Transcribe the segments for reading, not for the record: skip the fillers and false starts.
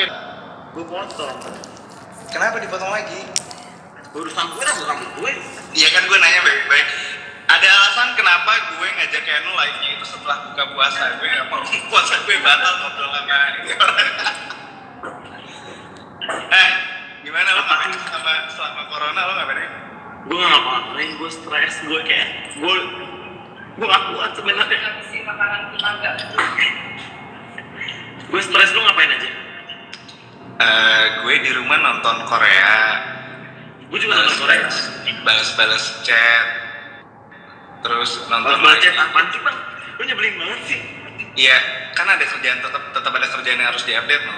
Oke, gue potong. Kenapa dipotong lagi? Urusan gue lah, bukan gue. Iya kan gue nanya baik-baik. Ada alasan kenapa gue ngajak Keanu live-nya itu setelah buka puasa. Gue gak mau puasa gue batal ngobrol sama ini orang. Gimana lo ngapain selama corona lo ngapain? Gue gak ngapain, gue stres, gue kayak gue gak kuat sebenarnya. Gue stres, lo ngapain aja? Gue di rumah nonton Korea. Gue juga nonton Korea. Balas chat. Terus nonton chat apaan sih bang? Lo nyebelin banget sih. Iya, kan ada kerjaan tetap ada kerjaan yang harus diupdate no.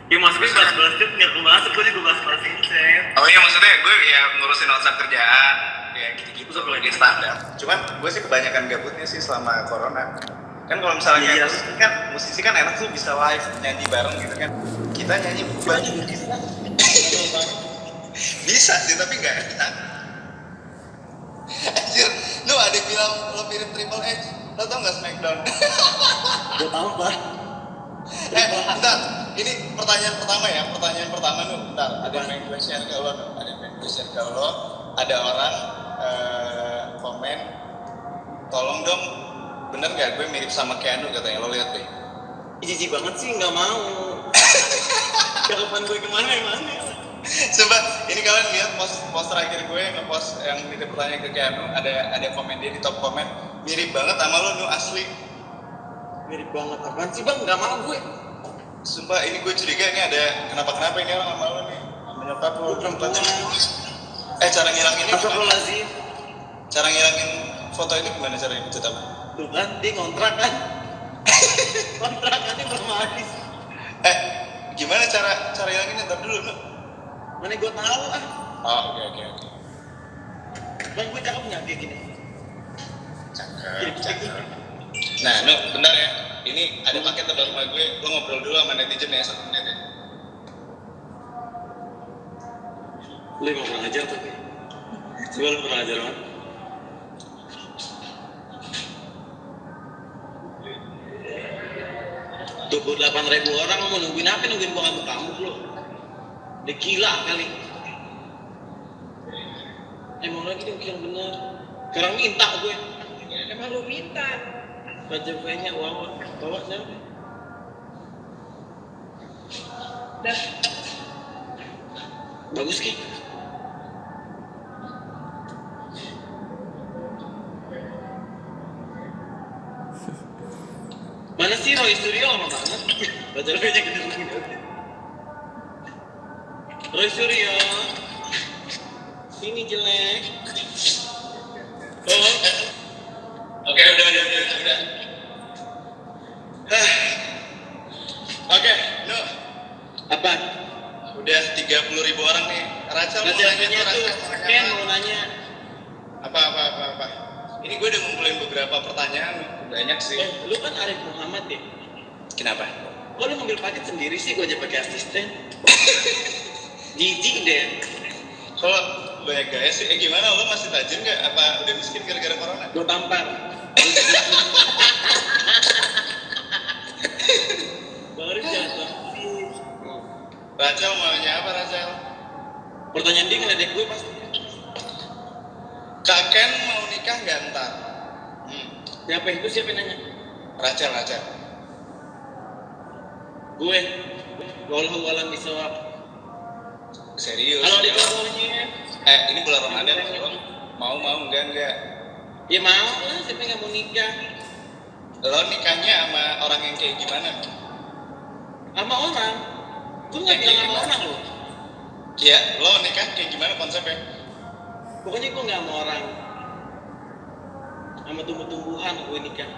Ya maksudnya balas chat nggak kemasuk, gue juga balasin chat. Oh iya maksudnya gue ya ngurusin WhatsApp kerjaan kayak gitu-gitu lagi standar. Cuman gue sih kebanyakan gabutnya sih selama corona. Kan kalau misalnya iya. musisi kan enak tuh bisa live nyanyi bareng gitu kan. Kita nyanyi banyak bisa sih tapi nggak enak. Anjir, lu ada bilang lo mirip Triple H. Lo tau nggak Smackdown? Gue tahu pak. Bentar, ini pertanyaan pertama nih, bentar. Ada yang pengen gue share ke lo, ada orang komen, tolong dong, bener nggak gue mirip sama Keanu katanya, lo lihat deh. Jijik banget sih, nggak mau. Kapan gue kemana. Coba, ini kalian lihat post terakhir gue nge-post yang mirip pertanyaan ke Keanu, ada komen dia di top komen, mirip banget sama lo, asli. Mirip banget, apaan sih bang? Nggak mau gue. Sumpah, ini gue curiga ini ada kenapa ini orang sama lo nih, sama nyokap lo. Cara ngilangin ini cara ngilangin foto ini gimana caranya dicat apa? Tuh kan, dia ngontrak kan? Kontrakannya belum habis. Gimana cara hilanginnya? Ntar dulu, Nu. Mana gue tahu ah. Oh, oke. Bang, gue cakep nggak kayak gini? Cakep. Nah, Nu, bentar ya. Ini ada paket terbaru sama gue. Lo ngobrol dulu sama netizen ya, 1 menit ya. Lo emang kurang ajar tuh. Coba lo kurang ajar banget. $28.000 orang mau nungguin apa? Nungguin buah kamu lo. Dia gila kali. Emang lagi dia yang bener. Sekarang minta gue. Emang lo minta. Baca nya uang bawa siapa? Dah. Bagus Ki. Mana sih Roy Suryo lama banget? Baca nya gede banget. Roy Suryo. Sini jelek. Oh. Oke, udah. Oke, Nu. Apa? Udah 30.000 orang nih. Rachel mau nanya tuh. Ken mau nanya. Apa? Ini gue udah ngumpulin beberapa pertanyaan, banyak sih. Lu kan Arif Muhammad ya? Kenapa? Kok lu ngambil paket sendiri sih, gue aja pakai asisten? Jijik deh. Kalau banyak gaya sih, gimana lo masih tajir nggak? Apa udah miskin gara-gara corona? Gue tampar. Baru jatuh. Rachel mau nanya apa Rachel? Pertanyaan dia ngeledek gue pasti. Kak Ken mau nikah nggak ntar? Siapa itu? Siapa yang nanya? Rachel. Gue. Walau alam bisawab. Serius? Kalau di bawahnya. Ini bulan Ramadan mau enggak? Ya mau lah, siapa yang nggak mau nikah? Lo nikahnya sama orang yang kayak gimana? Sama orang. Gue nggak bilang sama orang loh. Iya, lo nikah kayak gimana konsepnya? Pokoknya gue nggak sama orang. Sama tumbuh-tumbuhan gue nikah.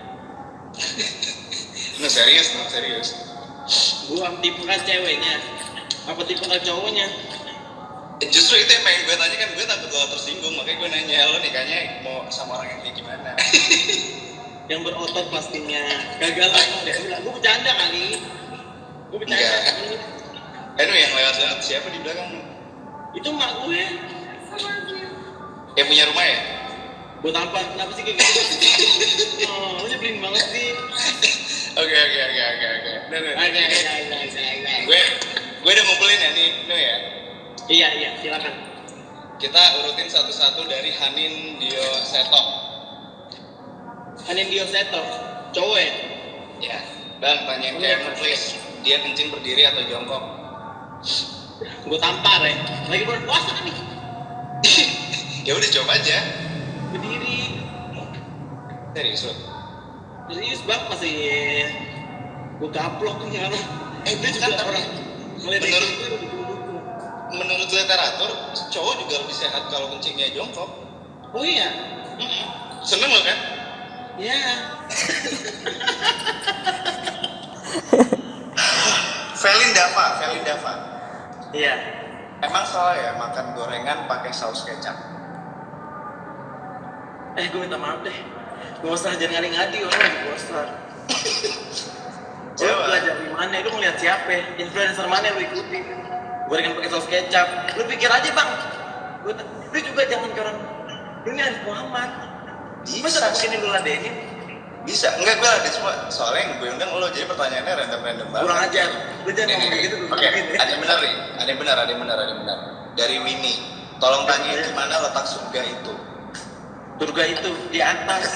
Nah serius. Gue tipe kan ceweknya. Apa tipe kan cowoknya? Justru itu yang pengen gue tanya kan, gue takut lo tersinggung, makanya gue nanya lo nikahnya mau sama orang yang kayak gimana? Yang berotot pastinya. Gagal lah. Gue bercanda kali. Gue bercanda. Nu yang lewat siapa di belakang? Itu mak gue. Yang punya rumah ya? Gue tampar, kenapa sih kayak gitu? Oh, lu nyebelin banget sih. Oke. Oke. Gue Gue udah ngumpulin ya nih, Nu ya. Iya, silakan. Kita urutin satu-satu dari Hanin Dio Seto. Hanin Dio Seto, cowok ya? Ya, Bang, tanyain Keanu please. Dia kencing berdiri atau jongkok? Gue tampar ya. Lagi bulan puasa kan nih. Ya udah coba aja. Berdiri. Serius lu? Serius bang, masih gue gaplok nih karena dia juga kan, orang menurut literatur cowok juga lebih sehat kalau kencingnya jongkok. Oh iya? Seneng lo kan? Iya. Felin Dava. Iya. Emang salah ya makan gorengan pakai saus kecap? Gue minta maaf deh. Gak usah jangan ngadi-ngadi orang lagi puasa. Lu belajar di mana? Lu ngeliat siapa? Influencer mana lu ikuti? Gorengan pakai saus kecap. Lu pikir aja bang. Lu juga jangan ke orang. Lu ini Arif Muhammad. Masa begini lu ladenin? Bisa. Enggak, gue ada cuma soalnya yang gue undang lo, jadi pertanyaannya random banget. Kurang ajar. Lu jangan ngomong kayak gitu. Oke, ada yang benar nih. Ada yang benar. Dari Winnie. Tolong tanyain di mana letak surga itu. Surga itu di atas.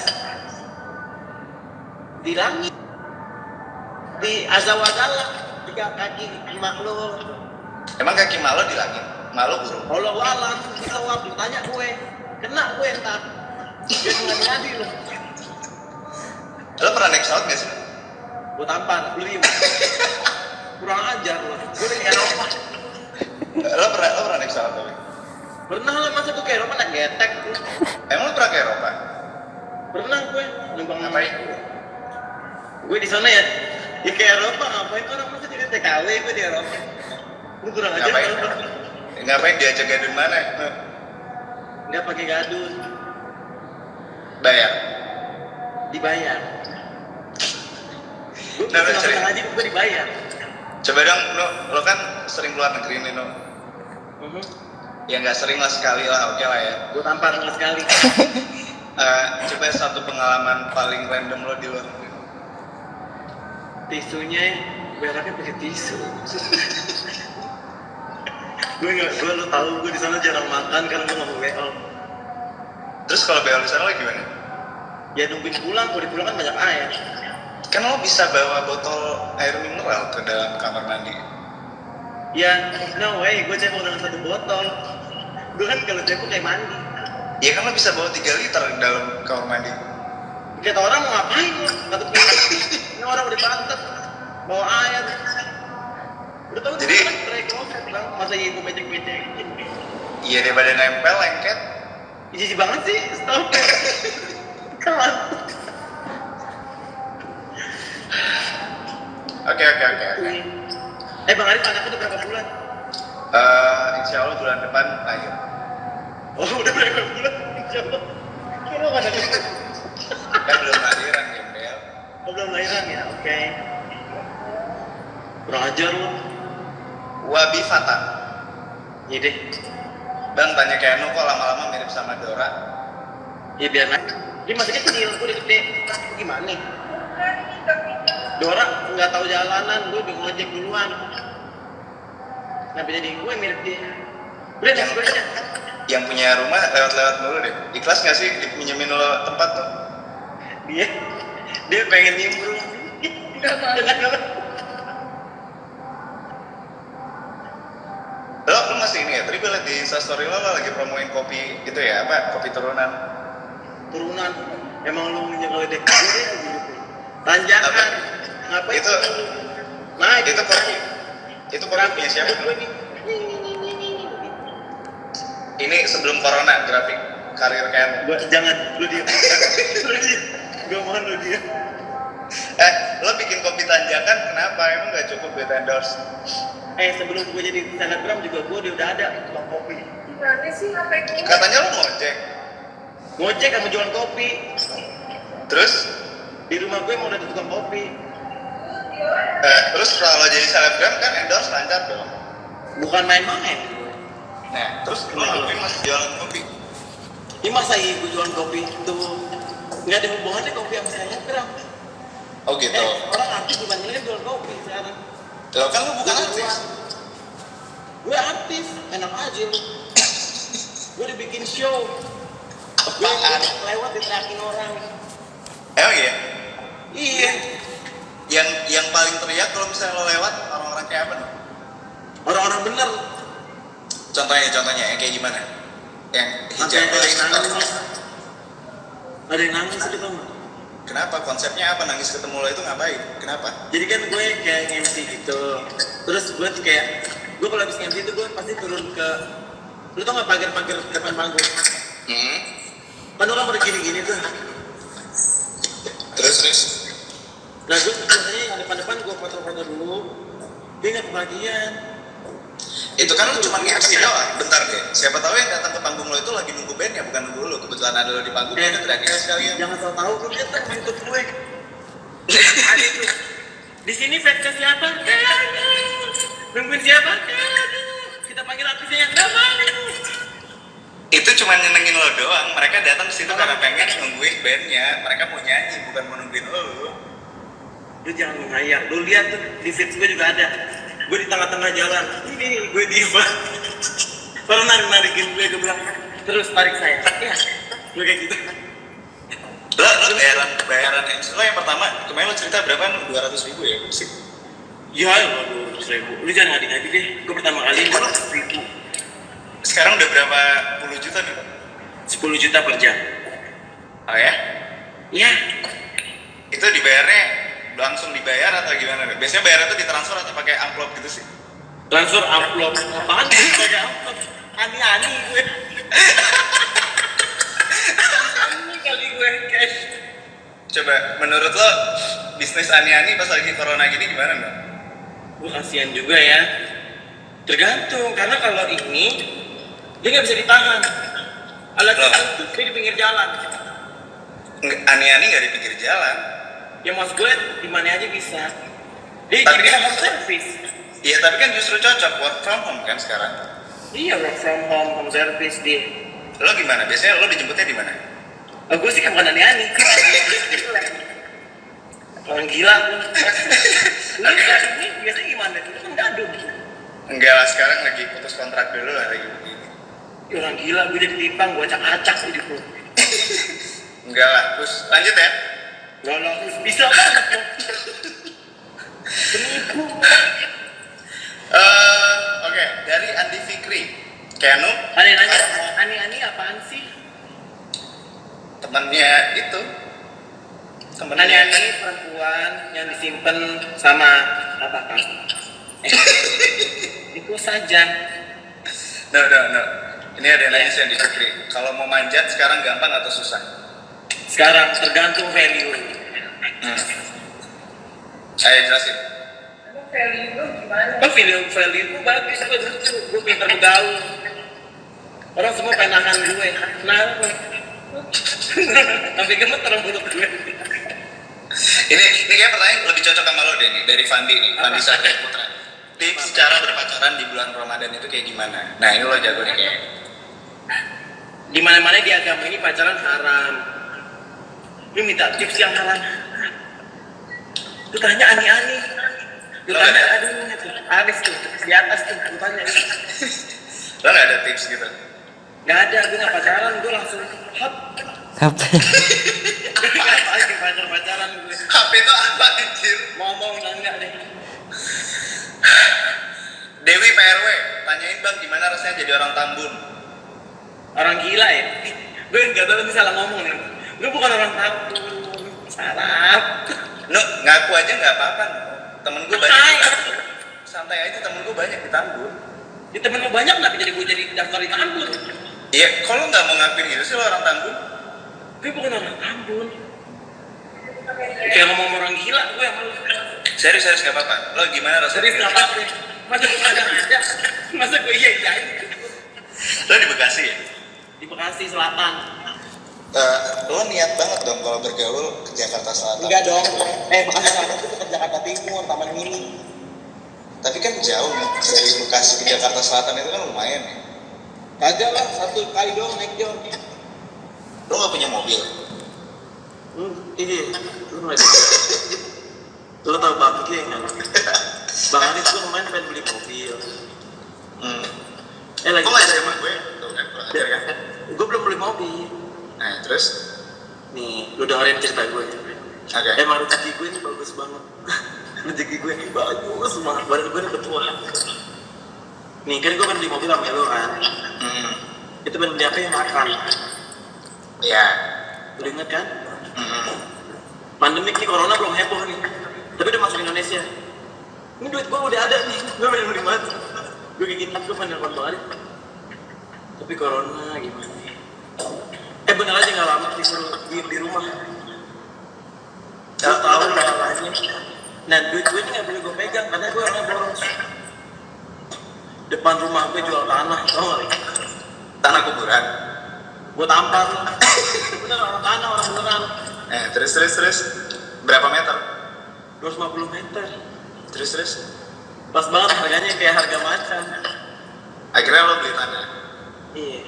Di langit. Di azawajalla. Di kaki makhluk. Emang kaki malo di langit? Malo burung? Allah alam. Jawab, tanya gue. Kena gue entar. Jangan ngadi lu. Lo pernah naik pesawat gak sih? Gue tampar, lu diem. Kurang ajar lu. Gue udah di Eropa. Lo pernah naik pesawat tapi? Pernah lah, masa gue ke Eropa naik getek. Emang lo pernah ke Eropa? Pernah gue numpang Ngapain? Gue di sana ya. Ya ke Eropa ngapain orang masa jadi TKW gue di Eropa. Lu kurang ajar. Ngapain diajak gadun mana? Nggak pakai gadun. Bayar? Dibayar. Gue Nah, senang aja gue dibayar. Coba dong, lo kan sering keluar negeri nih, No. Ya nggak sering lah, sekali lah, oke lah ya. Gue tampar nggak sekali. Coba satu pengalaman paling random lo di luar negeri. Tisunya, beraknya pakai tisu. gue lo tahu gue di sana jarang makan karena gue nggak mau WO. Terus kalau BL di sana lo gimana? Ya nungguin pulang, kalau di pulang kan banyak air. Kan lo bisa bawa botol air mineral ke dalam kamar mandi. Ya, no way, gue cebok dengan satu botol. Gue kan kalau cebok kayak mandi. Ya kan lo bisa bawa 3 liter di dalam kamar mandi. Kata orang mau ngapain lo? Kata ini orang udah pantat bawa air. Udah tau jadi kan break closet bang, masa ibu mecek-mecek. Iya, daripada nempel lengket. Jijik banget sih, stop. Kelas. Oke. Bang Arif, anakku udah berapa bulan? Insya Allah bulan depan lahir. Oh, udah berapa bulan? Insya Allah. Kira gak ada gitu. Kan belum lahiran, gembel. Oh, belum lahiran ya? Oke. Kurang ajar lo. Wabi Fata. Iya deh. Bang, tanya Keanu kok lama-lama mirip sama Dora. Ya biar naik. Dia masih kecil, gue udah gede. Gimana nih? Dora nggak tahu jalanan, gue udah ngojek duluan. Kenapa jadi gue mirip dia? Udah next question. Yang punya rumah lewat-lewat mulu deh. Ikhlas nggak sih dipinjemin lo tempat tuh? Dia pengen nimbrung. Lo masih ini ya? Tadi gue liat di Instastory lo lagi promoin kopi gitu ya? Apa? Kopi turunan. Emang lu ngeledek gue gitu. Tanjakan. Ngapain itu? Naik. Itu kopi punya siapa? Ini sebelum corona, grafik karir Ken. Jangan, lu diam. Gue mohon lu diam. Lo bikin kopi tanjakan kenapa? Emang gak cukup buat endorse? Sebelum gue jadi selebgram juga gue udah ada tukang kopi. Gimana sih HP-nya? Katanya lo ngojek. Ngojek sama jualan kopi. Terus? Di rumah gue mau ada tukang kopi. Terus kalau jadi selebgram kan endorse lancar dong. Bukan main-main. Nah, terus lo ngapain masih jualan kopi? Ini masa iya gue jualan kopi itu nggak ada hubungannya kopi sama selebgram. Oh gitu. Orang artis bukan kan jualan kopi sekarang. Lo kan lo bukan artis. gratis, enak aja lu. Gue dibikin show. Gue Apaan? lewat diterakin orang. Emang iya? Iya. Yang paling teriak kalau misalnya lo lewat orang-orang kayak apa nih? Orang-orang bener. Contohnya yang kayak gimana? Yang Sampai hijab ada yang nangis. Ada yang nangis itu tau gak? Kenapa? Konsepnya apa? Nangis ketemu lo itu ngapain? Kenapa? Jadi kan gue kayak MC gitu. Terus gue tuh kayak, gue kalau habis MC itu gue pasti turun ke, lu tau gak pagar-pagar depan panggung? Kan orang pada gini-gini tuh. Terus? Nah gue biasanya yang depan-depan gue foto-foto dulu. Dia gak kebagian. Itu kan lu cuma nge-MC doang. Bentar deh. Siapa tahu yang datang ke panggung lo itu lagi nunggu bandnya, bukan nunggu lo. Kebetulan ada lo di panggung, dia teriaknya sekalian. Jangan tahu lu lihat kan YouTube gue. Ada tuh. Di sini fansnya siapa? Nungguin siapa? Kita panggil artisnya yang gak mau. Itu cuma nyenengin lo doang. Mereka datang ke situ karena pengen nungguin bandnya. Mereka mau nyanyi, bukan mau nungguin lo. Lu jangan menghayal. Lu lihat tuh di feeds gue juga ada. Gue di tengah-tengah jalan. Ini gue diem. Baru narikin gue bilang terus tarik saya. Ya, gue kayak gitu. Lo bayaran MC lo yang pertama kemarin lo cerita berapa? 200.000 ya musik? Ya, 200.000. Lu jangan ngadi-ngadi deh. Gue pertama kali 200.000. Sekarang udah berapa puluh juta nih? 10 juta per jam. Oh ya? Iya. Itu dibayarnya langsung dibayar atau gimana? Biasanya bayar itu ditransfer atau pakai amplop gitu sih? Transfer amplop. Apaan sih pakai amplop? Ani-ani gue. Ani kali gue cash. Coba menurut lo bisnis ani-ani pas lagi corona gini gimana mbak? Gue kasihan juga ya. Tergantung, karena kalau ini dia nggak bisa ditahan. Alat itu dia di pinggir jalan. Ani-ani nggak di pinggir jalan. Ya mas gue di mana aja bisa. Dia Tapi jadi kan- home service. Iya tapi kan justru cocok work from home kan sekarang. Iya work from home service dia. Lo gimana? Biasanya lo dijemputnya di mana? Gue sih bukan aneh-aneh. Orang gila. Lu ini biasanya gimana? Itu kan gaduh. Enggak lah, sekarang lagi putus kontrak dulu lah lagi begini. Ya, orang gila, gue jadi tipang, gue acak-acak hidup lu. Enggak lah, terus lanjut ya. Gak lah, bisa banget lo. Penipu. Oke, dari Andi Fikri. Keanu, Ada yang nanya, ani-ani apaan sih? temannya itu. Ani-ani perempuan yang disimpan sama apa kan? Itu saja. No. Ini ada yang nanya sih Andi Fikri. Kalau mau manjat sekarang gampang atau susah? Sekarang tergantung value. Ayo jelasin. Value lu gimana? Oh, value gue bagus, gue pintar bergaul. Orang semua pengen nahan gue. Kenapa? Sampai gemeter mulut gue. Ini kayak pertanyaan lebih cocok sama lo deh nih, dari Fandi nih, Fandi Satria Putra. Tips cara berpacaran di bulan Ramadan itu kayak gimana? Nah ini lo jago nih kayak. Di mana-mana di agama ini pacaran haram. Lu minta tips yang haram. Lu tanya ani-ani. Lu tanya adiknya tuh, Arif tuh, di atas tuh, lu tanya. Lo nggak ada tips gitu? Gak ada, gue gak pacaran, gue langsung hop. Apa? Gak lagi pacaran gue. HP itu apa anjir? Ngomong enggak deh. Dewi PRW, tanyain bang gimana rasanya jadi orang Tambun? Orang gila ya? Gue gak tau, ini salah ngomong nih. Gue bukan orang Tambun. Salah. No, ngaku aja nggak apa-apa. Temen gue banyak. Hai. Santai aja, temen gue banyak di Tambun. Di temen lu banyak, kenapa jadi gue jadi daftar di Tambun? Iya, kalau nggak mau ngakuin gitu sih lo orang Tambun. Gue bukan orang Tambun. Kayak ngomong orang gila, gue yang malu. Serius nggak apa-apa. Lo gimana rasanya? Serius gak apa-apa. Masa gue ada? Masa gue iya-iyain? Lo di Bekasi ya? Di Bekasi Selatan. Lo niat banget dong kalau bergaul ke Jakarta Selatan. Enggak dong. Bekasi Selatan itu ke Jakarta Timur, Taman Mini. Tapi kan jauh nih, dari Bekasi ke Jakarta Selatan itu kan lumayan ya. Kagak lah, 1 kali doang naik jauh. Lo nggak punya mobil? Ini, lu nggak ada. Lu tau Bang Ki nggak? Bang Anis tuh kemarin pengen beli mobil. Lagi. Kok nggak sama gue? Tuh kan, kurang ajar kan? Gue belum beli mobil. Nah, terus? Nih, lu dengerin cerita gue. Oke. Emang rezeki gue ini bagus banget. Rezeki gue ini bagus banget. Badan gue ini bertuah. Nih, kan gue kan beli mobil sama lu kan. Itu kan beli apa yang makan. Iya. Lu inget kan? Pandemik nih, corona belum heboh nih. Tapi udah masuk Indonesia. Ini duit gue udah ada nih. Gue pengen beli mati. Gue kayak gini, gue pengen nelfon Bang Arif. Tapi corona gimana? Bener aja gak lama disuruh diem di rumah. Gak tau masalahnya. Nah duit gue ini gak boleh gue pegang karena gue orangnya boros. Depan rumah gue jual tanah, tau gak? Tanah kuburan. Gue tampar. Bener orang tanah, orang beneran. Terus. Berapa meter? 250 meter. Terus. Pas banget harganya kayak harga macan. Akhirnya lo beli tanah. Iya.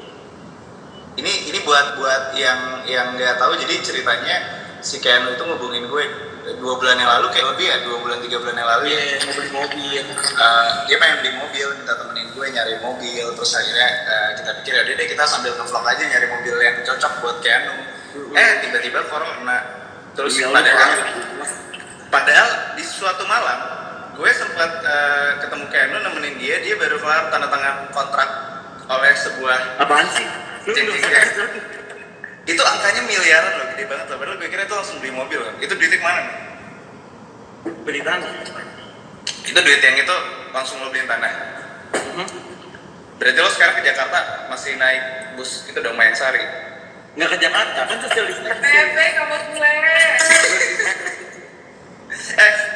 Ini buat yang nggak tahu, jadi ceritanya si Ken itu ngubungin gue 2 bulan yang lalu, kayak lebih ya 2 bulan 3 bulan yang lalu. Iya, mau beli mobil. Dia pengen beli mobil, minta temenin gue nyari mobil, terus akhirnya kita pikir ya deh kita sambil ngevlog aja nyari mobil yang cocok buat Ken. Tiba-tiba corona. Terus padahal di suatu malam gue sempat ketemu Ken, nemenin dia baru kelar tanda tangan kontrak oleh sebuah Apaan sih? Lu belum sadar. Itu angkanya miliaran loh, gede banget loh. Padahal gue kira itu langsung beli mobil kan. Itu duitnya kemana nih? Beli tanah. Itu duit yang itu langsung lo beliin tanah. Berarti lo sekarang ke Jakarta masih naik bus itu dong, Mayangsari? Nggak ke Jakarta, kan social distancing. Bebe, kamu gue.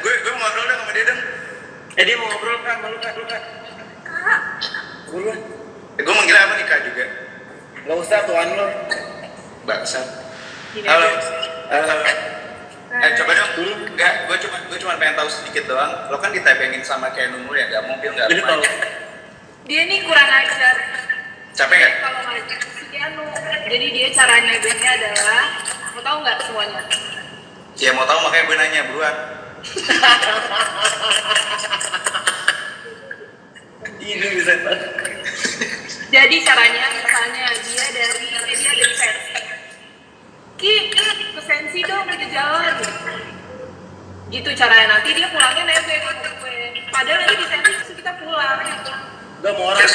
Gue mau ngobrol dong sama dia dong. Dia mau ngobrol kan, malu kan, lu kan? Kak. Buruan. Gue manggil apa nih Kak juga? Nggak usah, tuan lo. Bangsat. Gini Halo. aja. Coba dong. Enggak, gue cuma pengen tahu sedikit doang. Lo kan ditepengin sama kayak Nunul ya, nggak mobil, nggak Jadi rumah. tahu. Dia nih kurang ajar. Capek nggak? Kalau ngajak si Keanu. Jadi dia cara nebengnya adalah, mau tahu nggak semuanya? Ya mau tahu makanya gue nanya buruan. Ini bisa tahu. Jadi caranya misalnya dia dari Sensi. Ki, ke Sensi dong, ke jalan. Gitu caranya, nanti dia pulangnya nebeng sama gue. Padahal nanti di Sensi kita pulang. Gak mau orang.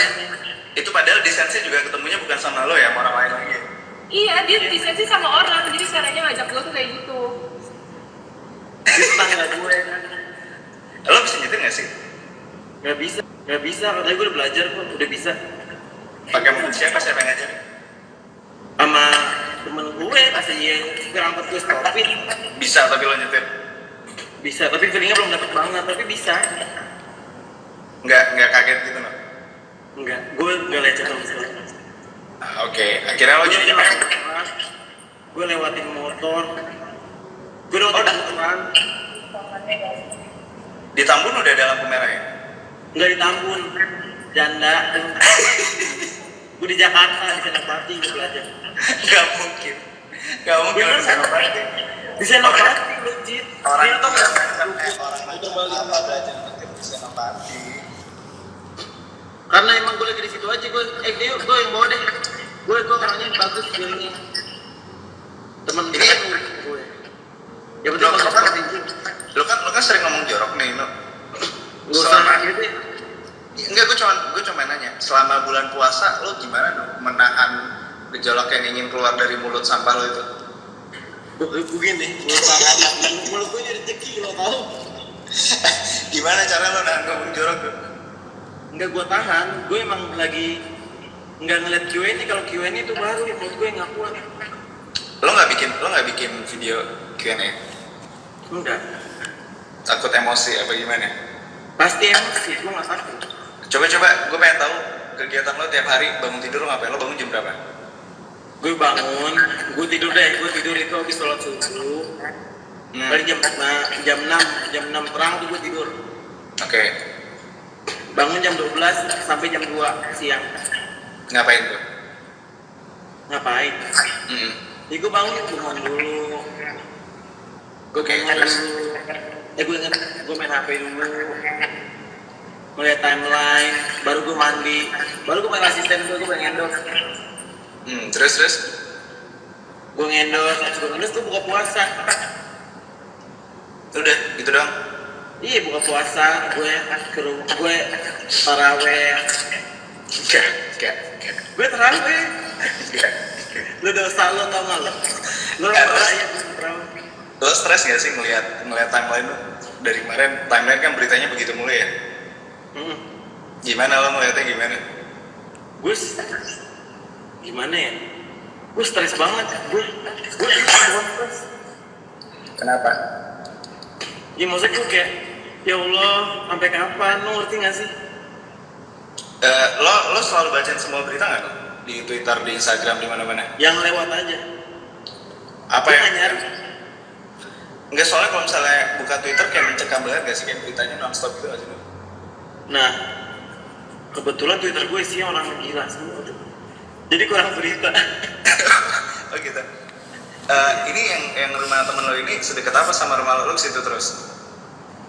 Itu padahal di Sensi juga ketemunya bukan sama lo ya, sama orang lain lagi. Iya, dia di Sensi sama orang. Jadi caranya ngajak gue tuh kayak gitu. Di tetangga gue. Lo bisa nyetir nggak sih? Gak bisa. Katanya gue udah belajar kok, udah bisa. Pakai mobil siapa yang ngajarin? Sama temen gue, kasih yang supir angkot gue stopin. Bisa tapi lo nyetir? Bisa, tapi feelingnya belum dapet banget, tapi bisa. Nggak kaget gitu loh? Enggak, gue gak lecet sama sekali. Oke. Akhirnya lo jadi pengen. Gue lewatin motor. Gue lewatin motoran. Di Tambun udah ada lampu merah ya? Enggak di Tambun, janda. Gue di Jakarta, di Senopati gue belajar. Gak mungkin lo di Senopati. Di Senopati, legit. Orang Dia itu tuh orang Putar balik. apa belajar ngetir di Senopati? Karena emang gue lagi di situ aja, gue yang bawa deh. Gue orangnya bagus feelingnya. Temen gue gue. Ya betul Lo kalau kan sering ngomong jorok nih lo. gue sama gitu ya. Enggak, gue cuma nanya, selama bulan puasa lo gimana dong menahan gejolak yang ingin keluar dari mulut sampah lo itu? Begini, mulut gue jadi rezeki lo tau. Gimana cara lo nahan ngomong jorok tuh? Enggak gue tahan, gue emang lagi nggak ngeliat Q&A. Kalau Q&A itu baru ya mulut gue nggak kuat. Lo nggak bikin video Q&A? Enggak, Takut emosi apa gimana? pasti emosi, gue nggak takut. Coba, gue pengen tahu kegiatan lo tiap hari bangun tidur lo ngapain? Lo bangun jam berapa? Gue bangun, gue tidur itu habis sholat subuh. Paling jam 6 terang tuh gue tidur. Oke. Bangun jam 12 sampai jam 2 siang. Ngapain tuh? Ngapain? Jadi gue bangun dulu. Gue main HP dulu. ngeliat timeline, baru gue mandi, baru gue main asisten gue pengen endorse. Terus Gue ngendorse, habis gue ngendorse gue buka puasa. udah gitu doang. Iya buka puasa, gue ke rumah, gue taraweh. Enggak. Gue taraweh. Lu dosa lo tau gak lo? Lo percaya gue taraweh. Lo stres gak sih ngeliat timeline lo? Dari kemarin timeline kan beritanya begitu mulu ya. Gimana lo ngeliatnya gimana? Gue gimana ya? Gue stres banget. Gue stres. Kenapa? Ya maksudnya gue kayak, ya Allah, sampai kapan? Lo ngerti gak sih? Lo selalu bacain semua berita nggak? Di Twitter, di Instagram, di mana-mana? Yang lewat aja. Apa Gue yang? nggak nyari. Enggak, soalnya kalau misalnya buka Twitter kayak mencekam banget gak sih? Kayak beritanya non-stop gitu gak sih? Nah, kebetulan Twitter gue isinya orang gila semua tuh. Jadi kurang berita. Oh gitu. Ini yang rumah temen lo ini sedekat apa sama rumah lo situ terus?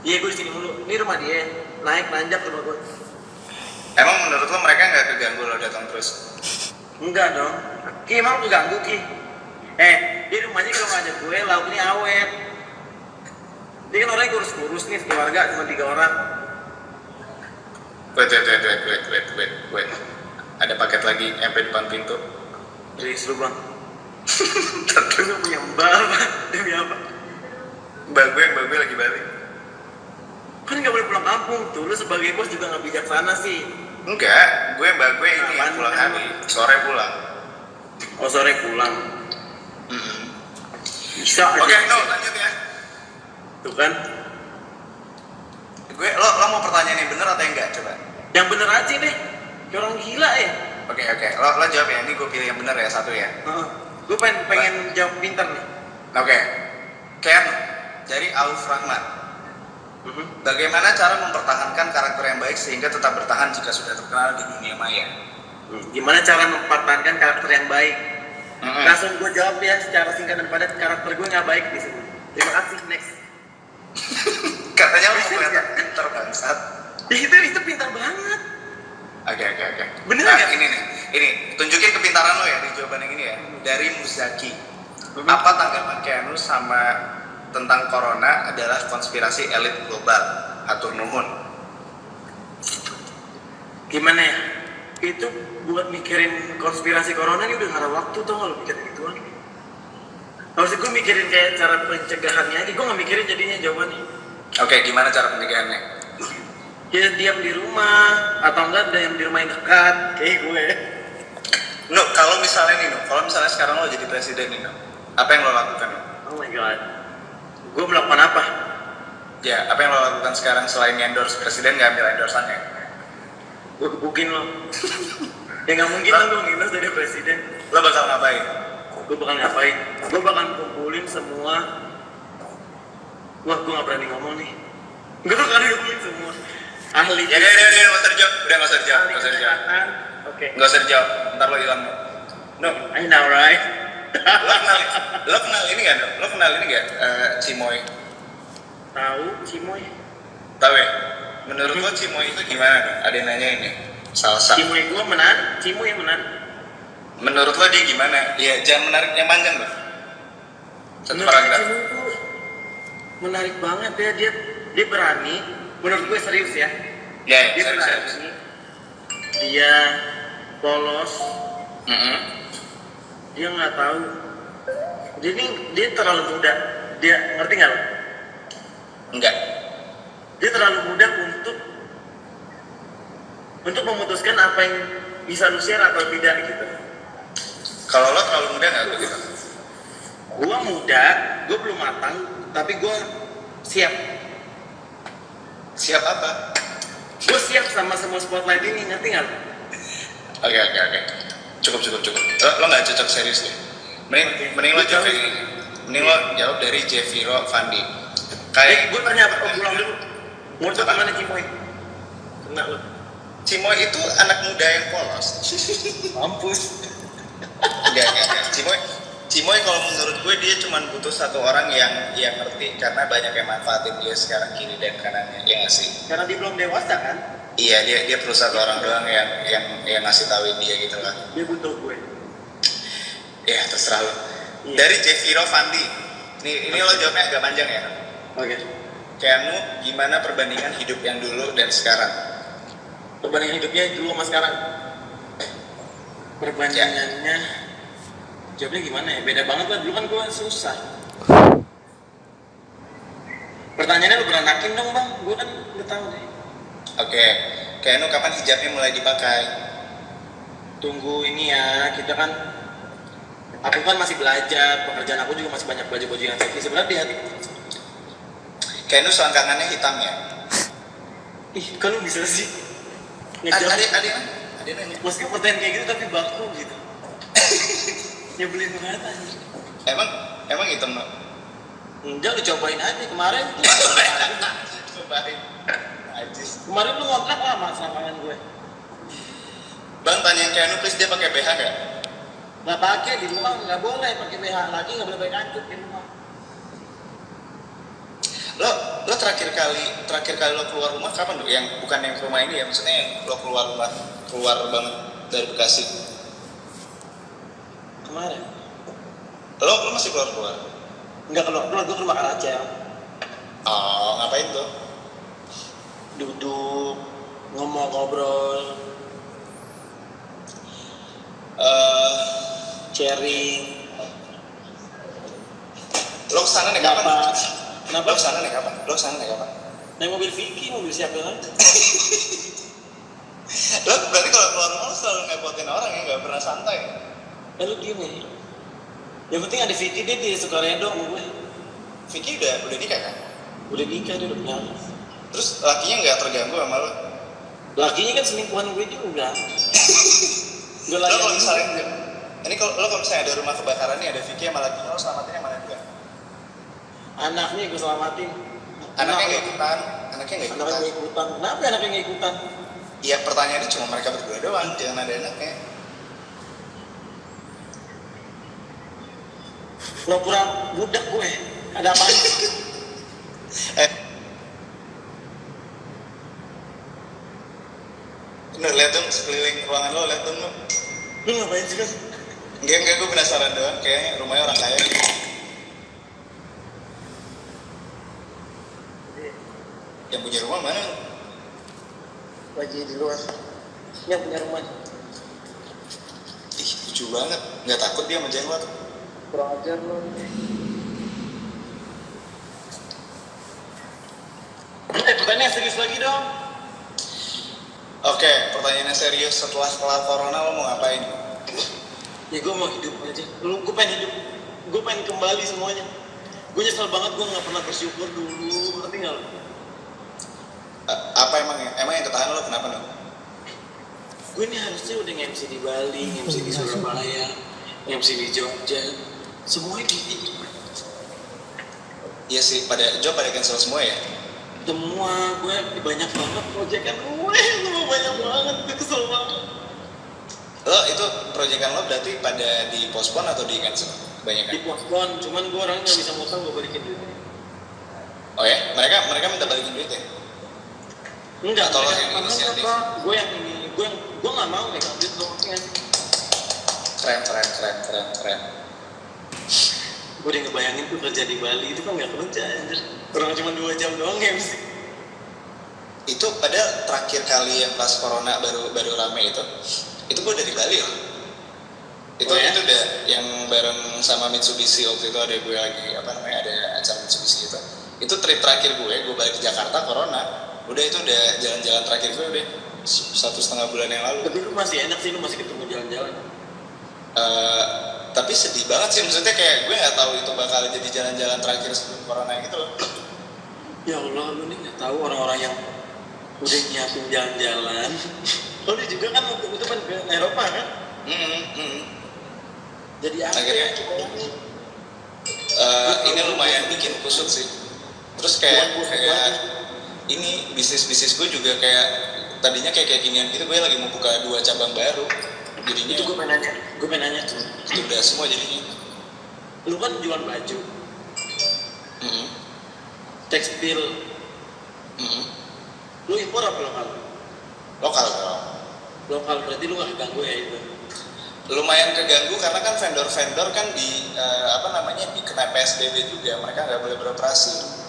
Iya gue di sini mulu. Ini rumah dia. Naik nanjak rumah gue. Emang menurut lo mereka nggak keganggu lo datang terus? Enggak dong. Ki emang lu ganggu Ki. Dia rumahnya kalau nggak ada gue, lauknya awet. Dia kan orangnya kurus-kurus nih, keluarga cuma 3 orang. Wait. Ada paket lagi sampai depan pintu. Jadi seru bang. Tapi gue punya mbak apa? Demi apa? Mbak gue lagi balik. Kan nggak boleh pulang kampung tuh. Lu sebagai bos juga nggak bijaksana sih. Enggak, mbak gue ini Apaan? pulang hari, sore pulang. Oh sore pulang. Bisa aja. Oke, no, lanjut ya. Tuh kan. Lo mau pertanyaan yang bener atau yang enggak? Coba. Yang bener aja deh. Kayak orang gila ya. Oke. Lo jawab ya. Ini gue pilih yang bener ya, satu ya. Gue pengen jawab pintar nih. Oke. Ken dari Auf Rahmat. Bagaimana cara mempertahankan karakter yang baik sehingga tetap bertahan jika sudah terkenal di dunia maya? Gimana cara mempertahankan karakter yang baik? Langsung gue jawab ya secara singkat dan padat, karakter gue nggak baik di sini. Terima kasih, next. Katanya lo mau kelihatan pintar bangsat. Itu pintar banget. Oke. Bener Nah, nggak? ini tunjukin kepintaran lo ya di jawaban yang ini ya. Dari Muzaki. Apa tanggapan Keanu sama tentang corona adalah konspirasi elit global? Hatur nuhun. Gimana ya? Itu buat mikirin konspirasi corona ini udah nggak ada waktu tau nggak lo mikirin gituan. Harusnya gue mikirin kayak cara pencegahannya aja. Gue nggak mikirin jadinya jawabannya. Oke, gimana cara pencegahannya? Ya diam di rumah atau enggak diam di rumah yang dekat kayak gue. No, kalau misalnya sekarang lo jadi presiden nih, no, apa yang lo lakukan? No? Oh my god. Gue melakukan apa? Ya, apa yang lo lakukan sekarang selain endorse presiden nggak ambil endorsannya? Gue gebukin lo. Ya nggak mungkin lah gue ngindos jadi presiden. Lo bakal ngapain? Gue bakal ngapain? Gue bakal kumpulin semua. Wah, gue nggak berani ngomong nih. Gue bakal kumpulin semua ahli. Ya, nggak usah dijawab. Udah nggak usah dijawab. Oke. Nggak usah dijawab. Ntar lo hilang. No. I know right. Lo kenal ini nggak? No? Lo kenal ini nggak? Cimoy. Tahu Cimoy? Tahu ya? Menurut lo Cimoy itu gimana? No? Ada yang nanya ini. Salsa. Cimoy gue menarik. Cimoy yang menarik. Menurut lo dia gimana? Ya jangan menarik yang panjang loh. Satu paragraf. Cimoy itu menarik banget ya. Dia berani. Menurut gue serius ya. Ya, Dia serius. berani. Dia polos. Dia nggak tahu. Dia terlalu muda. Dia ngerti nggak lo? Enggak. Dia terlalu muda untuk memutuskan apa yang bisa lu share atau tidak gitu. Kalau lo terlalu muda nggak begitu? Gua muda, gua belum matang, tapi gua siap. Siap apa? Gua siap sama semua spotlight ini, ngerti nggak? Oke. Cukup. Lo nggak cocok serius deh. Mending lo jawab kayak gini. Mending lo jawab dari Jeviro Fandi. Kayak Gua tanya apa? Pulang dulu. Mau coba mana Cimoy? Kena lo. Cimoy itu anak muda yang polos. Mampus. Enggak. Cimoy kalau menurut gue dia cuma butuh satu orang yang ngerti karena banyak yang manfaatin dia sekarang kiri dan kanannya, ya nggak sih? Karena dia belum dewasa kan? Iya, dia perlu satu orang doang yang ngasih tauin dia gitu lah. Dia butuh gue. Ya terserah lo. Iya. Dari Jeviro Fandi. Ini lo jawabnya agak panjang ya. Oke. Keanu, gimana perbandingan hidup yang dulu dan sekarang? Perbandingan hidupnya dulu sama sekarang. Perbandingannya, jawabnya gimana ya? Beda banget lah. Dulu kan gue susah. Pertanyaannya lu beranakin dong bang. Gue kan udah tahu deh. Oke. Keanu, kapan hijabnya mulai dipakai? Tunggu ini ya. Kita kan, aku kan masih belajar. Pekerjaan aku juga masih banyak baju-baju yang seksi. Sebenarnya di hati. Keanu, selangkangannya hitam ya? Ih, kalau bisa sih. Ada nanya. Maksudnya pertanyaan kayak gitu tapi baku gitu. Nyebelin banget aja. Emang hitam lo? Enggak, lu cobain aja kemarin. Cobain. Ajis. Kemarin lu ngontrak lama selangkangan gue. Bang, tanya Keanu please, dia pakai BH nggak? Nggak pakai di rumah, nggak boleh pakai BH lagi, nggak boleh pakai kancut di rumah. Lo terakhir kali lo keluar rumah kapan tuh? Yang bukan yang ke rumah ini ya, maksudnya yang lo keluar banget dari Bekasi. Kemarin? Lo masih keluar? Nggak keluar, gue ke rumah Karaca. Oh, ngapain tuh? Duduk, ngobrol, sharing. Lo kesana naik kapan? Kenapa? Lo kesana naik kapan? Naik mobil Vicky, mobil siapa lagi? Lo berarti kalau keluar rumah lo selalu ngepotin orang ya, nggak pernah santai. Lu diem ya. Yang penting ada Vicky, dia di Sukaredo sama gue. Vicky udah nikah kan? Udah nikah, dia udah punya anak. Terus lakinya nggak terganggu sama lo? Lakinya kan selingkuhan gue juga. Gue Lo kalau lagi misalnya kalau misalnya ada rumah kebakaran nih, ada Vicky sama lakinya, lo selamatin yang mana juga? anaknya gue selamatin. Anaknya nggak ikutan. Anaknya nggak ikutan. Kenapa anaknya nggak ikutan? Iya, pertanyaannya cuma mereka berdua doang, jangan ada anaknya. Pura-pura budak gue. Ada apa? Bener, lihat dong sekeliling ruangan lo, lihat dong lo. Lu ngapain sih kan? Enggak, gue penasaran doang, kayaknya rumahnya orang kaya. Yang punya rumah mana? Lagi di luar. Yang punya rumah. Ih, lucu banget. Nggak takut dia sama jenglot. Kurang ajar lu. Pertanyaan serius lagi dong. Oke, pertanyaannya serius. Setelah kelar corona lo mau ngapain? Ya gue mau hidup aja. Gue pengen hidup. Gue pengen kembali semuanya. Gue nyesel banget gue nggak pernah bersyukur dulu. Tapi nggak. Apa emang yang ketahan lo kenapa lo? Gue ini harusnya udah nge-MC di Bali, nge-MC di Surabaya, nge-MC di Jogja. Semuanya di Iya sih, pada cancel semua ya? semua. Gue banyak banget proyekan gue. Semua banyak banget. Gue kesel banget. Lo itu proyekan lo berarti pada di postpone atau di cancel? Kebanyakan? Di postpone, cuman gue orangnya nggak bisa ngutang, gue balikin duitnya. Oh ya? Mereka minta balikin duit ya? Enggak, atau lo mereka yang inisiatif? gue yang ini, gue nggak mau megang duit lo, kan? Keren. Gue udah ngebayangin tuh kerja di Bali itu kan nggak kerja, anjir. Kurang cuma 2 jam doang ya mesti. Itu padahal terakhir kali yang pas corona baru rame itu gue dari Bali loh. Itu udah yang bareng sama Mitsubishi waktu itu, ada gue lagi ada acara Mitsubishi itu. Itu trip terakhir gue balik ke Jakarta corona. Udah itu udah jalan-jalan terakhir gue udah 1,5 bulan yang lalu. Tapi lu masih enak sih, lu masih ketemu jalan-jalan. Tapi sedih banget sih, maksudnya kayak gue nggak tahu itu bakal jadi jalan-jalan terakhir sebelum corona gitu loh. Ya Allah, lu nih nggak tahu orang-orang yang udah nyiapin jalan-jalan. Lu juga kan waktu itu kan ke Eropa kan? Jadi apa akhirnya, ya? ini lumayan bikin kusut sih. Terus kayak ini bisnis gue juga kayak tadinya kayak ginian gitu, gue lagi mau buka 2 cabang baru. Jadinya itu gue pengen nanya tuh. Itu udah semua jadinya. Lu kan jual baju, tekstil, lu impor apa lokal? Lokal dong. Lokal berarti lu nggak keganggu ya itu. Lumayan keganggu karena kan vendor-vendor kan dikena PSBB juga, mereka nggak boleh beroperasi,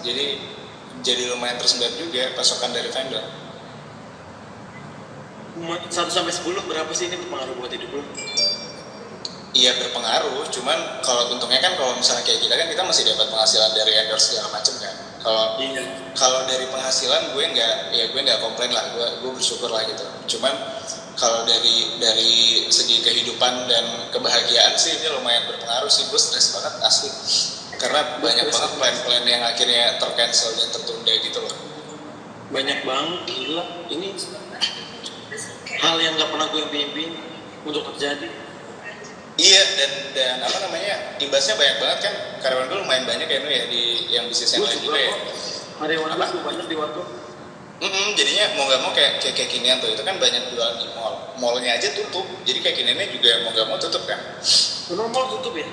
jadi lumayan tersendat juga pasokan dari vendor. 1 sampai 10 berapa sih ini berpengaruh buat hidup lu? Iya berpengaruh, cuman kalau untungnya kan kalau misalnya kayak kita masih dapat penghasilan dari endorse segala macam kan. Kalau dari penghasilan gue nggak komplain lah, gue bersyukur lah gitu. Cuman kalau dari segi kehidupan dan kebahagiaan sih ini lumayan berpengaruh sih. Gue stres banget asli, karena banyak banget plan-plan yang akhirnya tercancel dan tertunda gitu loh. Banyak banget, gila. Ini hal yang nggak pernah gue impiin untuk terjadi. Iya, dan imbasnya banyak banget kan. Karyawan gue lumayan banyak ya di yang bisnis yang lain juga ya. Karyawan gue banyak di warkop. Jadinya mau nggak mau kayak kekinian tuh, itu kan banyak jualan di mallnya aja tutup, jadi kekiniannya juga mau nggak mau tutup kan. Benar mall tutup ya?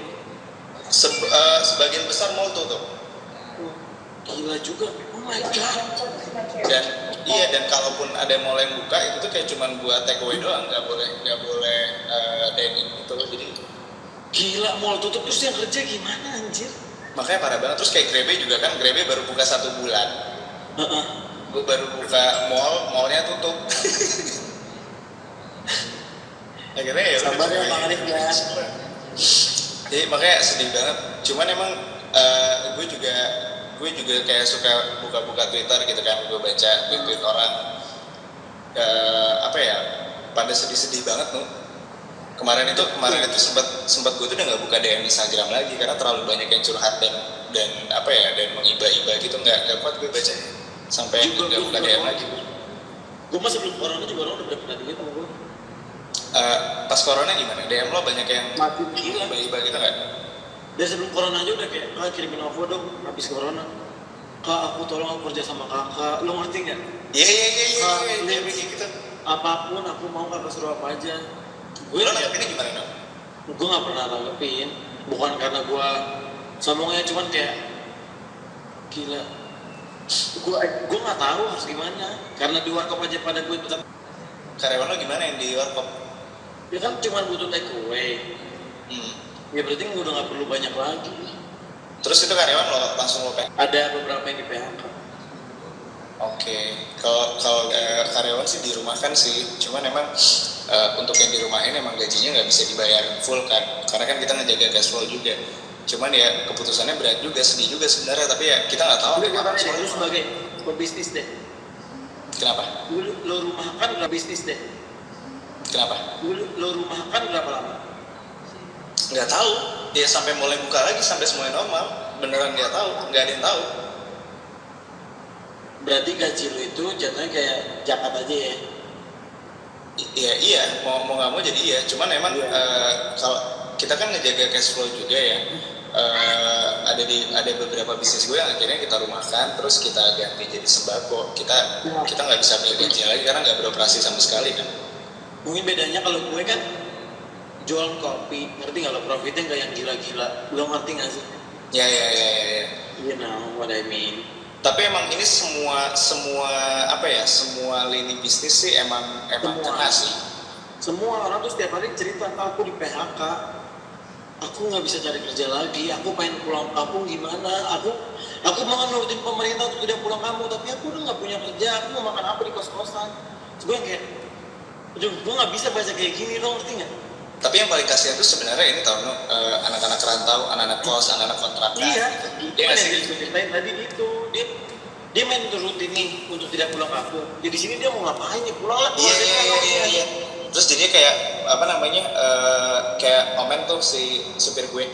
Sebagian besar mall tutup. Gila juga, oh my god. Dan kalaupun ada mall yang buka itu tuh kayak cuman buat take away doang, nggak boleh dine-in gitu loh. Jadi gila, mall tutup terus yang kerja gimana anjir? makanya parah banget. Terus kayak Grebe juga kan, Grebe baru buka 1 bulan. Gue baru buka mallnya tutup. Akhirnya ya sabar ya Bang Arif ya. Jadi makanya sedih banget. Cuman emang gue juga kayak suka buka-buka Twitter gitu kan, gue baca tweet orang pada sedih-sedih banget tuh. Kemarin itu sempat gue tuh udah nggak buka DM Instagram lagi karena terlalu banyak yang curhat dan mengiba-iba gitu, nggak kuat gue baca sampai nggak buka DM lagi. Gue masih belum corona juga orang udah berapa duit sama gue. Pas corona gimana? DM lo banyak yang mati gila iba gitu nggak? Dari sebelum corona aja udah kayak, kak kirimin OVO dong habis corona. Kak aku tolong aku kerja sama kakak, lo ngerti nggak? Iya, kayak gitu. Apapun aku mau, kakak suruh apa aja. Gue nanggepinnya gimana dong? Gue nggak pernah nanggepin, bukan karena gue sombongnya, cuman kayak gila. Gue nggak tahu harus gimana, karena di warkop aja pada gue ikutan. Karyawan lo gimana yang di warkop? Ya kan cuma butuh take away. Ya berarti udah nggak perlu banyak lagi. Terus itu karyawan lo langsung lo PHK? Ada beberapa yang di PHK. Oke. Kalau karyawan sih dirumahkan sih, cuman emang untuk yang dirumahin emang gajinya nggak bisa dibayar full kan, karena kan kita ngejaga cash flow juga. Cuman ya keputusannya berat juga, sedih juga sebenarnya, tapi ya kita nggak tahu. Lu sebagai pebisnis deh. Kenapa? Lo rumahkan berapa bisnis deh? Kenapa? Lo rumahkan berapa lama? Nggak tahu. Ya sampai mulai buka lagi, sampai semuanya normal. Beneran nggak tahu, nggak ada yang tahu. Berarti gaji lo itu jatuhnya kayak zakat aja ya? Iya, mau nggak mau jadi iya. Cuman emang kalau kita kan ngejaga cash flow juga ya. Ada beberapa bisnis gue yang akhirnya kita rumahkan, terus kita ganti jadi sembako. Kita nggak bisa beli gaji lagi karena nggak beroperasi sama sekali kan. Mungkin bedanya kalau gue kan jual kopi, ngerti nggak lo, profitnya nggak yang gila-gila, lo ngerti nggak sih? Ya. You know what I mean. Tapi emang ini semua lini bisnis sih emang kena sih. Semua orang tuh setiap hari cerita, aku di PHK, aku nggak bisa cari kerja lagi, aku pengen pulang kampung gimana, aku mau nurutin pemerintah untuk tidak pulang kampung, tapi aku udah nggak punya kerja, aku mau makan apa di kos-kosan. Terus gue kayak, gue nggak bisa baca kayak gini, lo ngerti nggak? Tapi yang paling kasihan tuh sebenarnya ini tau, anak-anak rantau, anak-anak kos, anak-anak kontrakan. Iya, dia kan yang diceritain tadi gitu, dia main turutin nih untuk tidak pulang kampung. Jadi di sini dia mau ngapain nih, pulang lah. Iya. Terus jadi kayak kayak komen tuh si supir gue.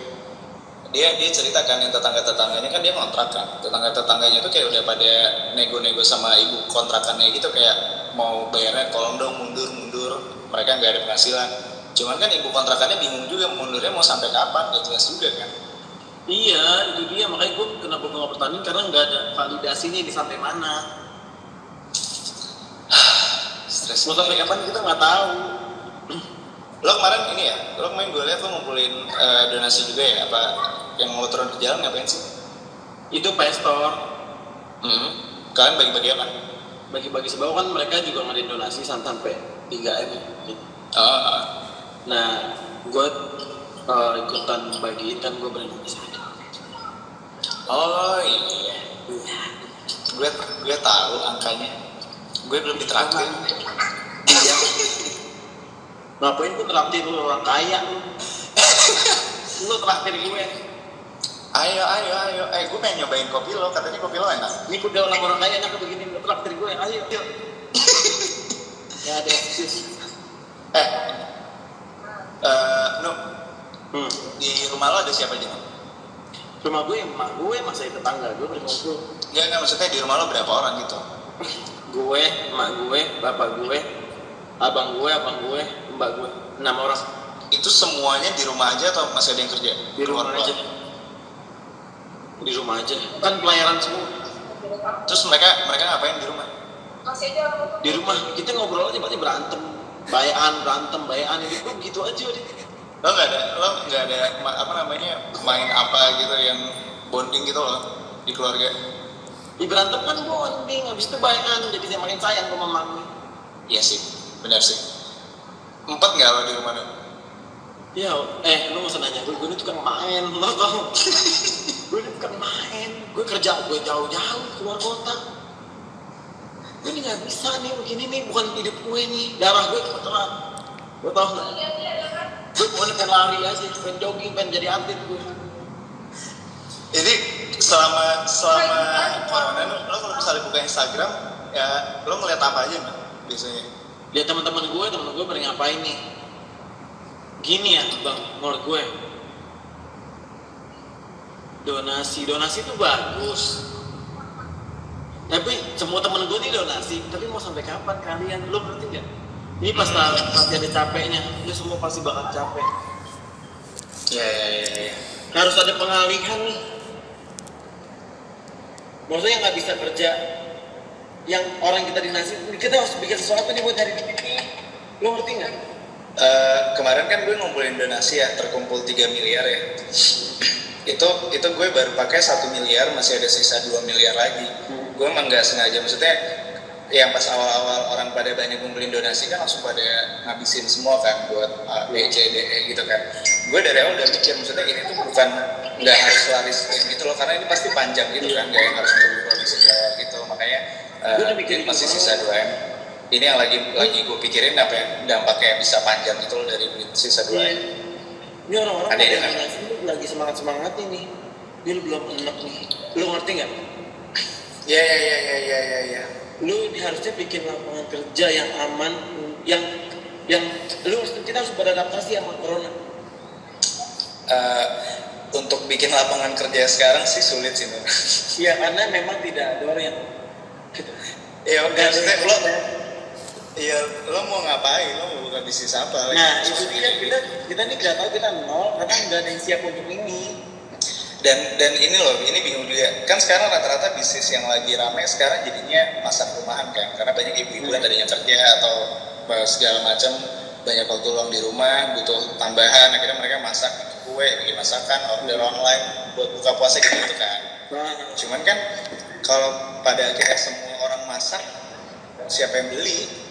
Dia ceritakan yang tetangga-tetangganya kan dia ngontrak kan. Tetangga-tetangganya tuh kayak udah pada nego-nego sama ibu kontrakannya gitu, kayak mau bayarnya tolong dong mundur. Mereka nggak ada penghasilan. Cuman kan ibu kontrakannya bingung juga mundurnya mau sampai kapan, gak jelas juga kan. Iya, itu dia, makanya kenapa gue nggak bertanding, karena nggak ada validasinya di sampai mana. Stres. Mau sampai kapan kita nggak tahu. Lo kemarin gue lihat lo ngumpulin donasi juga ya, apa yang mau turun ke jalan ngapain sih? Itu pastor. Kalian bagi-bagi apa? bagi-bagi sembako kan mereka juga ngadain donasi sampai 3M gitu. Nah gue ikutan bagiin kan, gue berinisiatif. Oh iya, gue tahu angkanya. Gue belum ditraktir. Iya. Ngapain gue traktir lu, orang kaya lu? Lu traktir gue. Ayo. Gue pengen nyobain kopi lo. Katanya kopi lo enak. Ini udah orang kaya enak begini, lu traktir gue. Ayo. Ya ada excuse. Nuk, di rumah lo ada siapa aja? Rumah gue, emak gue, masa itu tetangga gue berkumpul. Enggak, maksudnya di rumah lo berapa orang gitu? Gue, emak gue, bapak gue, abang gue, mbak gue, 6 orang. Itu semuanya di rumah aja atau masih ada yang kerja? Di rumah aja. Di rumah aja. Kan pelayaran semua. Terus mereka ngapain di rumah? Di rumah kita ngobrol aja, berarti berantem, bayan, hidup gue begitu aja deh. Lo nggak ada main apa gitu yang bonding gitu loh di keluarga? Di berantem kan bonding, habis itu bayan, jadi saya makin sayang sama mama gue. Iya sih, benar sih. 4 nggak lo di rumah lo? Ya, lu nggak usah nanya gue ini tukang main, lo tau? Gue ini tukang main, gue kerja gue jauh-jauh keluar kota. Gue ini nggak bisa nih begini nih, bukan hidup gue nih, darah gue kebetulan. Gue tau nggak? Gue pengen lari aja, pengen jogging, pengen jadi atlet gue. Jadi selama corona lo kalau misalnya buka Instagram ya lo ngeliat apa aja nih biasanya? Lihat teman-teman gue pada ngapain nih? Gini ya bang, menurut gue donasi itu bagus. Tapi semua temen gue nih donasi, tapi mau sampai kapan kalian? Lo ngerti nggak? Ini pasti ada capeknya, lo semua pasti bakal capek. Ya. Harus ada pengalihan nih. Maksudnya nggak bisa kerja, yang orang kita dinasi, kita harus bikin sesuatu nih buat cari duit nih. Lo ngerti nggak? Kemarin kan gue ngumpulin donasi ya, terkumpul 3 miliar ya. Itu gue baru pakai 1 miliar, masih ada sisa 2 miliar lagi. Gue emang nggak sengaja, maksudnya yang pas awal-awal orang pada banyak ngumpulin donasi kan langsung pada ngabisin semua kan buat A, B, C, D, E gitu kan. Gue dari awal udah mikir, maksudnya ini tuh bukan nggak harus laris gitu loh, karena ini pasti panjang gitu kan, nggak yang harus buru-buru di segala gitu. Makanya masih sisa 2M. Ini yang lagi gue pikirin apa yang dampaknya bisa panjang gitu loh dari sisa 2M. Ini orang-orang pada donasi lagi semangat nih. Dia belum enak nih. Lo ngerti nggak? Ya. Lu harusnya bikin lapangan kerja yang aman, yang kita harus beradaptasi sama corona. Untuk bikin lapangan kerja sekarang sih sulit sih, Nur. Iya, karena memang tidak ada orang yang ya maksudnya lo mau ngapain, lo mau buka bisnis apa? Nah itu dia, kita nih tidak tahu, kita nol karena nggak ada yang siap untuk ini. Dan ini loh, ini bingung juga. Kan sekarang rata-rata bisnis yang lagi ramai sekarang jadinya masak rumahan kan. Karena banyak ibu-ibu yang tadinya kerja atau segala macam, banyak waktu luang di rumah, butuh tambahan. Akhirnya mereka masak kue, bikin masakan, order online buat buka puasa gitu kan. Cuman kan kalau pada akhirnya semua orang masak, siapa yang beli?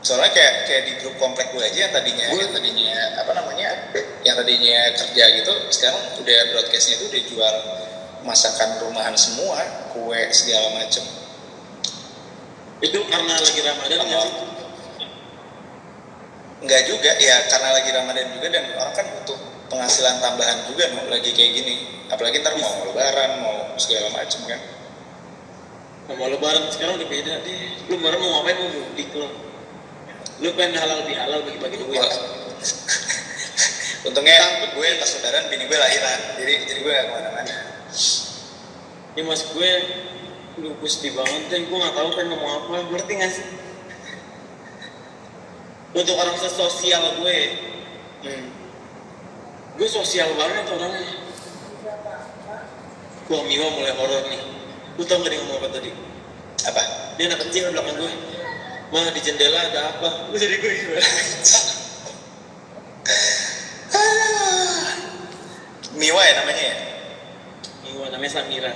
Soalnya kayak di grup komplek gue aja yang tadinya kerja gitu, sekarang udah broadcastnya itu udah jual masakan rumahan semua, kue segala macem. Itu karena lagi Ramadan nggak sih? Enggak juga, ya karena lagi Ramadan juga dan orang kan butuh penghasilan tambahan juga lagi kayak gini. Apalagi ntar mau lebaran, mau segala macem kan. Mau lebaran sekarang udah beda deh. Lu lebaran mau ngapain, mau mudik lo? Lu pengen halal bihalal bagi-bagi duit. Untungnya gue pas lebaran bini gue lahiran, jadi gue gak kemana-mana. Ya mas gue lupus di banget dan gue gak tahu kan ngomong apa, ngerti gak sih? Untuk orang sesosial gue, gue sosial banget orangnya. Wah Miwa mulai horor nih. Lu tau gak dia ngomong apa tadi? Apa? Dia anak kecil di belakang gue. Mah di jendela ada apa? Lu jadi gue gimana? Miwa ya namanya ya? Miwa namanya Samira.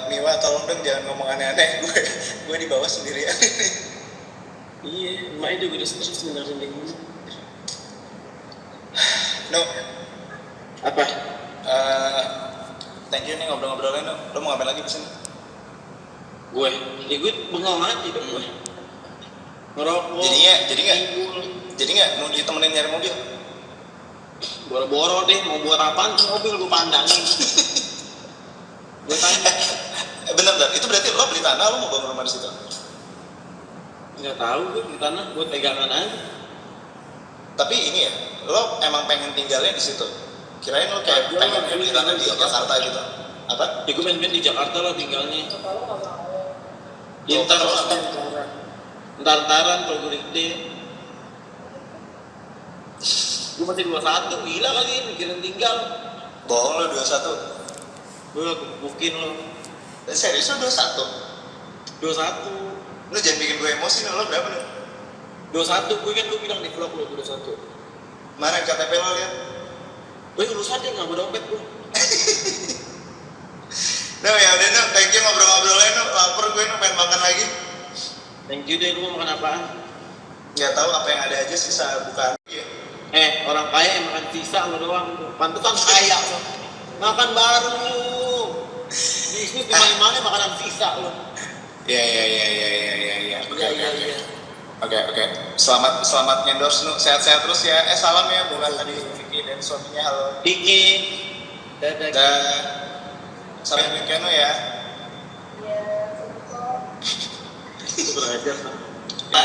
Miwa tolong dong jangan ngomong aneh-aneh, gue di bawah sendirian. Iya, makanya juga udah stres sebenarnya ini. No, Apa? thank you nih ngobrol-ngobrolnya. No, lo mau ngapain lagi di sini? Gue bengong aja dong gue. Ngerokok. Jadi nggak mau ditemenin nyari mobil? Boro-boro deh, mau buat apaan tuh mobil gue pandangin. Gue tanya. Bener, itu berarti lo beli tanah, lo mau bangun rumah di situ? Nggak tahu gue di tanah, gue pegangan aja. Tapi ini ya, lo emang pengen tinggalnya di situ? Kirain lo kayak pengen beli tanah di Jakarta gitu? Apa? Ya gue pengen di Jakarta lah tinggalnya. Ya, Ntar-ntaran kalau gue gede. Gue masih 21, gila kali mikirin tinggal. Bohong lo 21. Gue gebukin lo. Serius lo 21? 21. Lo jangan bikin gue emosi nih, lo berapa nih? 21, gue bilang di vlog lo 21. Mana KTP lo lihat? Gue lulus aja nggak mau dompet gue. No ya udah no, thank you ngobrol-ngobrolnya no, lapar gue no, pengen makan lagi. Thank you deh, lu mau makan apaan? Nggak tahu apa yang ada aja sisa bukaan. Iya. Orang kaya yang makan sisa lo doang. Pantesan kaya lo. Makan baru. Bisnis di mana-mana makanan sisa lo. Iya. Iya. Oke. Selamat endorse nu, sehat-sehat terus ya. Salam ya bukan tadi Vicky dan suaminya, halo. Diki. Dadah. Dan sampai weekend no ya. Iya, Itu berajar. Nah,